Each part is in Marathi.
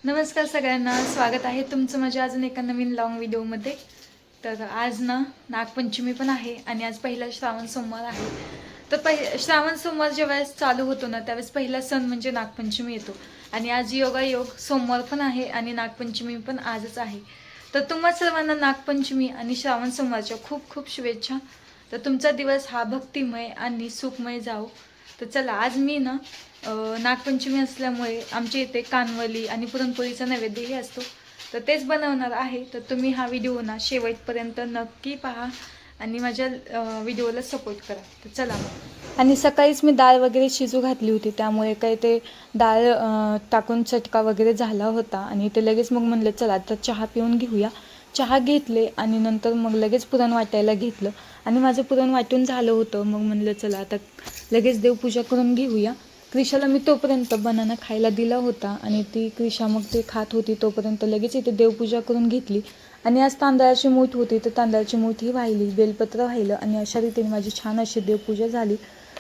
नमस्कार सगळ्यांना, स्वागत आहे तुमचं माझ्या अजून एका नवीन लॉंग व्हिडिओमध्ये. तर आज ना नागपंचमी पण आहे आणि आज पहिला श्रावण सोमवार आहे. तर श्रावण सोमवार जेव्हा चालू होतो ना त्यावेळेस पहिला सण म्हणजे नागपंचमी येतो. आणि आज योगायोग सोमवार पण आहे आणि नागपंचमी पण आजच आहे. तर तुम्हा सर्वांना नागपंचमी आणि श्रावण सोमवारच्या खूप खूप शुभेच्छा. तर तुमचा दिवस हा भक्तिमय आणि सुखमय जाओ. तर चला, आज मी ना नागपंचमी असल्यामुळे आमच्या इथे कानवली आणि पुरणपोळीचा नैवेद्यही असतो, तर तेच बनवणार आहे. तर तुम्ही हा व्हिडिओ ना शेवटपर्यंत नक्की पहा आणि माझ्या व्हिडिओला सपोर्ट करा. तर चला मग. आणि सकाळीच मी डाळ वगैरे शिजू घातली होती, त्यामुळे काही ते डाळ टाकून चटका वगैरे झाला होता आणि ते लगेच मग म्हणलं चला तर चहा पिऊन घेऊया. चहा घेतले आणि नंतर मग लगेच पुरण वाटायला घेतलं आणि माझं पुरण वाटून झालं होतं. मग म्हणलं चला आता लगेच देवपूजा करून घेऊया. क्रिशाला मी तोपर्यंत बनाना खायला दिला होता आणि ती क्रिशा मग ते खात होती तोपर्यंत लगेच इथे देवपूजा करून घेतली. आणि आज तांदळाची मूठ होती तर तांदळाची मूठ ही वाहिली, बेलपत्र वाहिलं आणि अशा रीतीने माझी छान अशी देवपूजा झाली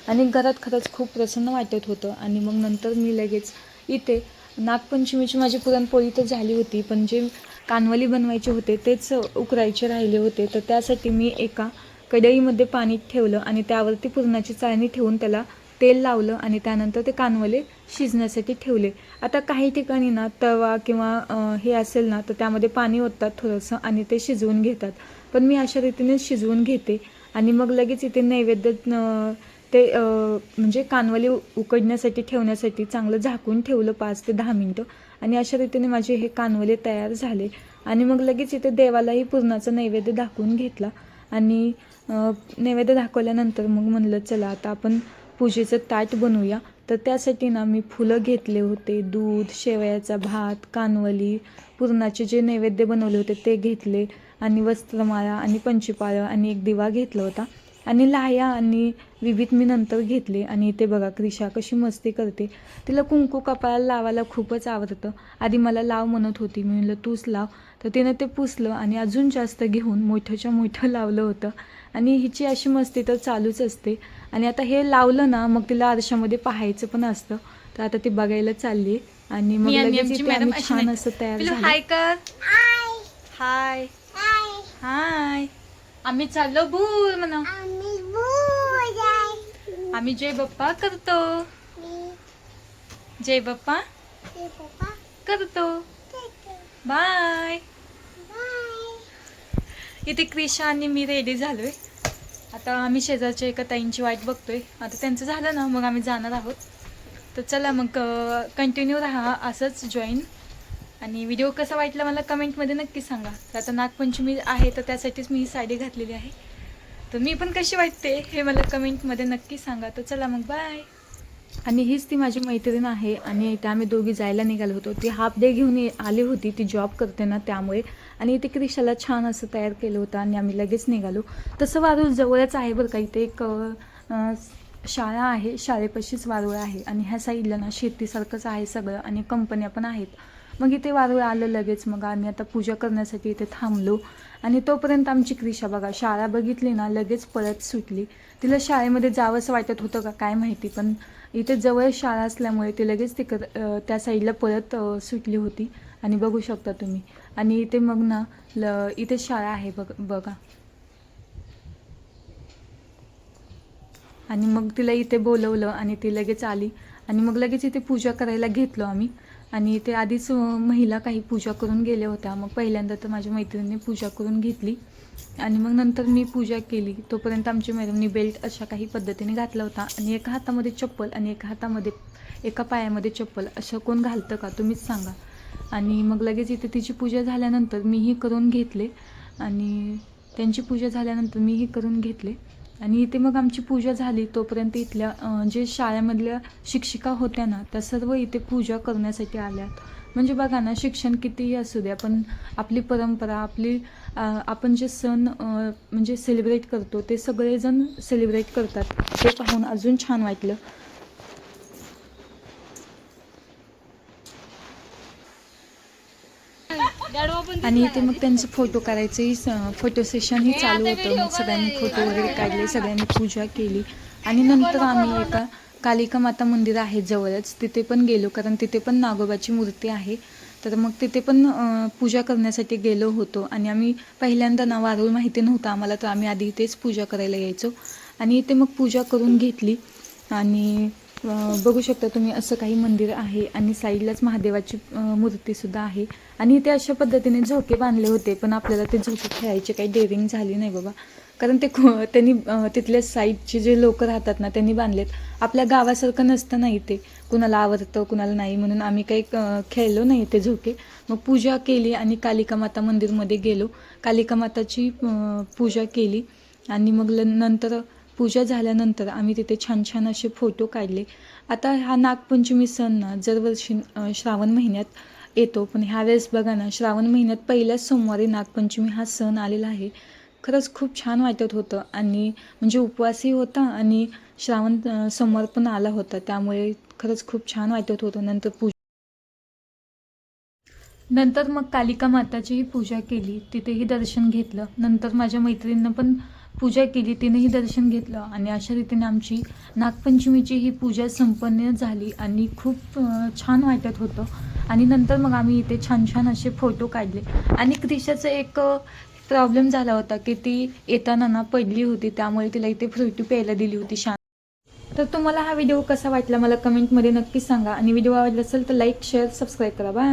आणि घरात खरंच खूप प्रसन्न वाटत होतं. आणि मग नंतर मी लगेच इथे नागपंचमीची माझी पुरणपोळी तर झाली होती, पण जे कानवली बनवायचे होते तेच उकरायचे राहिले होते. तर त्यासाठी मी एका कढईमध्ये पाणी ठेवलं आणि त्यावरती पुरणाची चाळणी ठेवून त्याला तेल लावलं आणि त्यानंतर ते कानवले शिजण्यासाठी ठेवले. आता काही ठिकाणी ना तवा किंवा हे असेल ना तर त्यामध्ये पाणी ओततात थोडंसं आणि ते शिजवून घेतात, पण मी अशा रीतीने शिजवून घेते. आणि मग लगेच इथे नैवेद्य ते म्हणजे कानवले उकडण्यासाठी ठेवण्यासाठी चांगलं झाकून ठेवलं 5 ते 10 मिनटं आणि अशा रीतीने माझे हे कानवले तयार झाले. आणि मग लगेच इथे देवालाही पुरणाचा नैवेद्य दाखवून घेतला आणि नैवेद्य दाखवल्यानंतर मग म्हणलं चला आता आपण पूजेचं ताट बनवूया. तर त्यासाठी ना मी फुलं घेतले होते, दूध, शेवयाचा भात, कानवली, पुरणाचे जे नैवेद्य बनवले होते ते घेतले आणि वस्त्रमाळा आणि पंचपाळ आणि एक दिवा घेतला होता आणि लाह्या आणि विभीत मी नंतर घेतले. आणि इथे बघा क्रिशा कशी मस्ती करते, तिला कुंकू कपाळाला लावायला खूपच आवडतं. आधी मला लाव म्हणत होती, मी म्हणलं तूच लाव, तर तिनं ते पुसलं आणि अजून जास्त घेऊन मोठ्याच्या मोठं लावलं होतं. आणि हिची अशी मस्ती तर चालूच असते. आणि आता हे लावलं ना मग तिला आरशामध्ये पाहायचं पण असतं, तर आता ती बघायला चालली आणि मग लगेच इथे आम्ही छान असं तयार झालं. हाय कर, हाय हाय. आम्ही चाललो भूर म्हणा, आम्ही जय बाप्पा करतो, जय बाप्पा करतो. बाय. इथे क्रिशा आणि मी रेडी झालोय. आता आम्ही शेजारच्या एका ताईंची वाट बघतोय. आता त्यांचं झालं ना मग आम्ही जाणार आहोत. तर चला मग कंटिन्यू राहा असंच जॉईन. आणि व्हिडिओ कसा वाटला मला कमेंटमध्ये नक्की सांगा. तर आता नागपंचमी आहे तर त्यासाठीच मी ही साडी घातलेली आहे. तर मी पण कशी वाटते हे मला कमेंटमध्ये नक्की सांगा. तर चला मग बाय. आणि हीच ती माझी मैत्रीण आहे आणि इथे आम्ही दोघी जायला निघालो होतो. ती हाफ डे घेऊन आली होती, ती जॉब करते ना त्यामुळे. आणि इथे क्रिशाला छान असं तयार केलं होतं आणि आम्ही लगेच निघालो. तसं वारूळ जवळच आहे बरं का, इथे एक शाळा आहे, शाळेपाशीच वारूळ आहे आणि ह्या साईडला ना शेतीसारखंच आहे सगळं आणि कंपन्या पण आहेत. मग इथे वारूळ आलं लगेच. मग आम्ही आता पूजा करण्यासाठी इथे थांबलो आणि तोपर्यंत आमची क्रिशा बघा शाळा बघितली ना लगेच पळत सुटली. तिला शाळेमध्ये जावंसं वाटत होतं का काय माहिती, पण इथे जवळ शाळा असल्यामुळे ती लगेच त्या साईडला पळत सुटली होती आणि बघू शकता तुम्ही. आणि इथे मग ना इथे शाळा आहे बघा. आणि मग तिला इथे बोलवलं आणि ती लगेच आली आणि मग लगेच इथे पूजा करायला घेतलो आम्ही. आणि इथे आधीच महिला काही पूजा करून गेल्या होत्या. मग पहिल्यांदा तर माझ्या मैत्रिणीने पूजा करून घेतली आणि मग नंतर मी पूजा केली. तोपर्यंत आमची मैत्रिणी बेल्ट अशा काही पद्धतीने घातला होता आणि एका हातामध्ये चप्पल आणि एका पायामध्ये चप्पल, असं कोण घालतं का तुम्हीच सांगा. आणि मग लगेच इथे तिची पूजा झाल्यानंतर मीही करून घेतले आणि त्यांची पूजा झाल्यानंतर मीही करून घेतले. आणि इथे मग आमची पूजा झाली तोपर्यंत इथल्या जे शाळेमधल्या शिक्षिका होत्या ना त्या सर्व इथे पूजा करण्यासाठी आल्या. म्हणजे बघा ना, शिक्षण कितीही असू द्या पण आपली परंपरा, आपण जे सण म्हणजे सेलिब्रेट करतो ते सगळेजण सेलिब्रेट करतात, ते पाहून अजून छान वाटलं. आणि इथे मग त्यांचं फोटो काढायचंही फोटो सेशनही चालू होतं. मग सगळ्यांनी फोटो वगैरे काढले, सगळ्यांनी पूजा केली आणि नंतर आम्ही एका कालिका माता मंदिर आहे जवळच, तिथे पण गेलो कारण तिथे पण नागोबाची मूर्ती आहे. तर मग तिथे पण पूजा करण्यासाठी गेलो होतो. आणि आम्ही पहिल्यांदा ना वारूळ माहिती नव्हतं आम्हाला, तर आम्ही आधी इथेच पूजा करायला यायचो. आणि इथे मग पूजा करून घेतली. आणि बघू शकता तुम्ही असं काही मंदिर आहे आणि साईडलाच महादेवाची मूर्तीसुद्धा आहे. आणि इथे अशा पद्धतीने झोके बांधले होते, पण आपल्याला ते झोके खेळायची काही डेअरिंग झाली नाही बाबा. कारण ते त्यांनी तिथल्या साईडचे जे लोक राहतात ना त्यांनी बांधलेत. आपल्या गावासारखं नसतं नाही ते, कुणाला आवडतं कुणाला नाही, म्हणून आम्ही काही खेळलो नाही ते झोके. मग पूजा केली आणि कालिका माता मंदिरमध्ये गेलो. कालिका माताची पूजा केली. आणि मग नंतर पूजा झाल्यानंतर आम्ही तिथे छान छान असे फोटो काढले. आता हा नागपंचमी सण ना दरवर्षी श्रावण महिन्यात येतो, पण ह्यावेळेस बघा ना श्रावण महिन्यात पहिल्याच सोमवारी नागपंचमी हा सण आलेला आहे. खरंच खूप छान वाटत होतं. आणि म्हणजे उपवासही होता आणि श्रावण सोमवार पण आला होता, त्यामुळे खरंच खूप छान वाटत होतं. नंतर मग कालिका माताचीही पूजा केली, तिथेही दर्शन घेतलं. नंतर माझ्या मैत्रिणीनं पण पूजा केली, तिनेही दर्शन घेतलं. आणि अशा रीतीने आमची नागपंचमीची ही पूजा संपन्न झाली आणि खूप छान वाटत होतं. आणि नंतर मग आम्ही इथे छान छान असे फोटो काढले. आणि क्रिशाचं एक प्रॉब्लेम झाला होता की ती येताना ना पडली होती, त्यामुळे तिला इथे फ्रुटी प्यायला दिली होती शांत. तर तुम्हाला हा व्हिडिओ कसा वाटला मला कमेंटमध्ये नक्की सांगा. आणि व्हिडिओ आवडला असेल तर लाईक शेअर सबस्क्राईब करा. बाय.